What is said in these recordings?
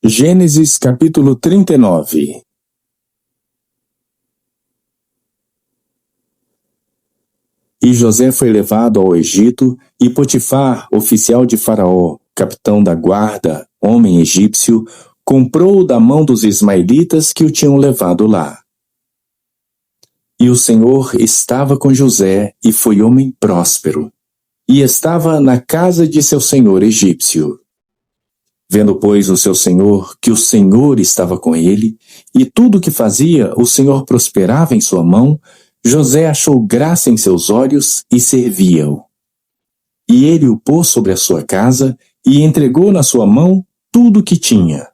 Gênesis capítulo 39. E José foi levado ao Egito, e Potifar, oficial de Faraó, capitão da guarda, homem egípcio, comprou-o da mão dos ismaelitas que o tinham levado lá. E o Senhor estava com José, e foi homem próspero, e estava na casa de seu senhor egípcio. Vendo, pois, o seu senhor que o Senhor estava com ele, e tudo o que fazia o Senhor prosperava em sua mão, José achou graça em seus olhos e servia-o. E ele o pôs sobre a sua casa e entregou na sua mão tudo o que tinha.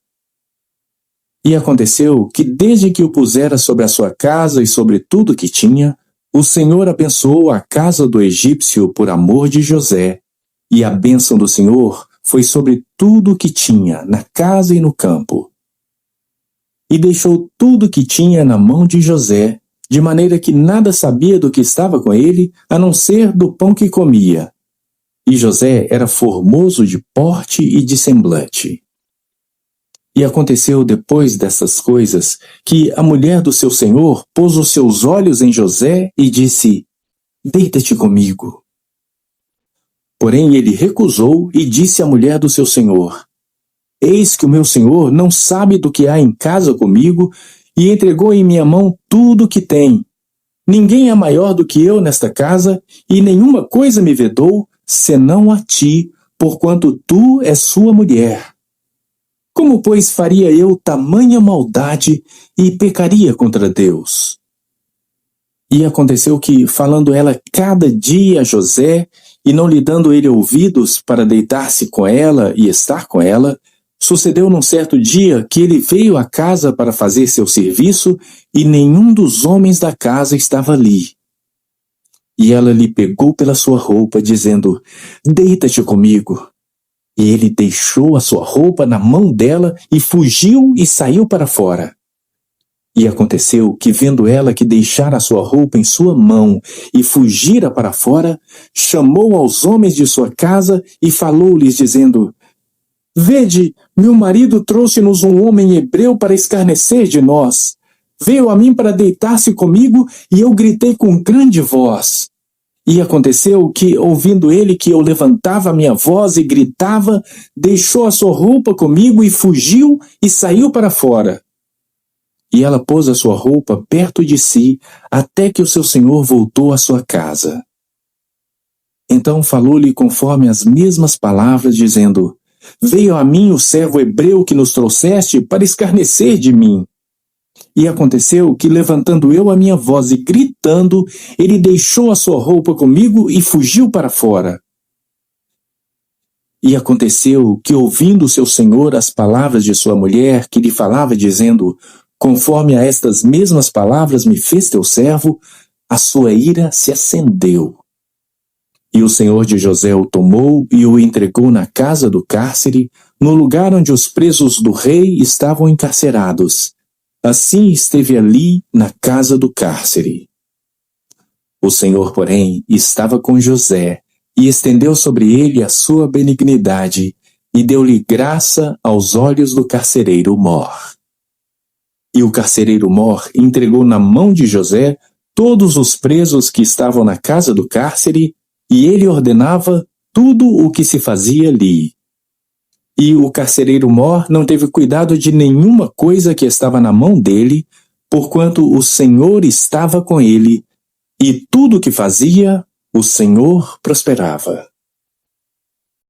E aconteceu que desde que o pusera sobre a sua casa e sobre tudo o que tinha, o Senhor abençoou a casa do egípcio por amor de José, e a bênção do Senhor foi sobre tudo o que tinha, na casa e no campo. E deixou tudo o que tinha na mão de José, de maneira que nada sabia do que estava com ele, a não ser do pão que comia. E José era formoso de porte e de semblante. E aconteceu depois dessas coisas, que a mulher do seu senhor pôs os seus olhos em José e disse: "Deita-te comigo." Porém ele recusou e disse à mulher do seu senhor: "Eis que o meu senhor não sabe do que há em casa comigo, e entregou em minha mão tudo o que tem. Ninguém é maior do que eu nesta casa, e nenhuma coisa me vedou, senão a ti, porquanto tu és sua mulher. Como, pois, faria eu tamanha maldade e pecaria contra Deus?" E aconteceu que, falando ela cada dia a José, e não lhe dando ele ouvidos para deitar-se com ela e estar com ela, sucedeu num certo dia que ele veio à casa para fazer seu serviço, e nenhum dos homens da casa estava ali. E ela lhe pegou pela sua roupa, dizendo: "Deita-te comigo." E ele deixou a sua roupa na mão dela e fugiu e saiu para fora. E aconteceu que, vendo ela que deixara a sua roupa em sua mão e fugira para fora, chamou aos homens de sua casa e falou-lhes, dizendo: "Vede, meu marido trouxe-nos um homem hebreu para escarnecer de nós. Veio a mim para deitar-se comigo, e eu gritei com grande voz. E aconteceu que, ouvindo ele que eu levantava a minha voz e gritava, deixou a sua roupa comigo e fugiu e saiu para fora." E ela pôs a sua roupa perto de si, até que o seu senhor voltou à sua casa. Então falou-lhe conforme as mesmas palavras, dizendo: "Veio a mim o servo hebreu que nos trouxeste para escarnecer de mim." E aconteceu que, levantando eu a minha voz e gritando, ele deixou a sua roupa comigo e fugiu para fora. E aconteceu que, ouvindo o seu senhor as palavras de sua mulher, que lhe falava, dizendo: "Conforme a estas mesmas palavras me fez teu servo", a sua ira se acendeu. E o senhor de José o tomou e o entregou na casa do cárcere, no lugar onde os presos do rei estavam encarcerados. Assim esteve ali na casa do cárcere. O Senhor, porém, estava com José, e estendeu sobre ele a sua benignidade, e deu-lhe graça aos olhos do carcereiro Mor. E o carcereiro Mor entregou na mão de José todos os presos que estavam na casa do cárcere, e ele ordenava tudo o que se fazia ali. E o carcereiro Mor não teve cuidado de nenhuma coisa que estava na mão dele, porquanto o Senhor estava com ele, e tudo o que fazia, o Senhor prosperava.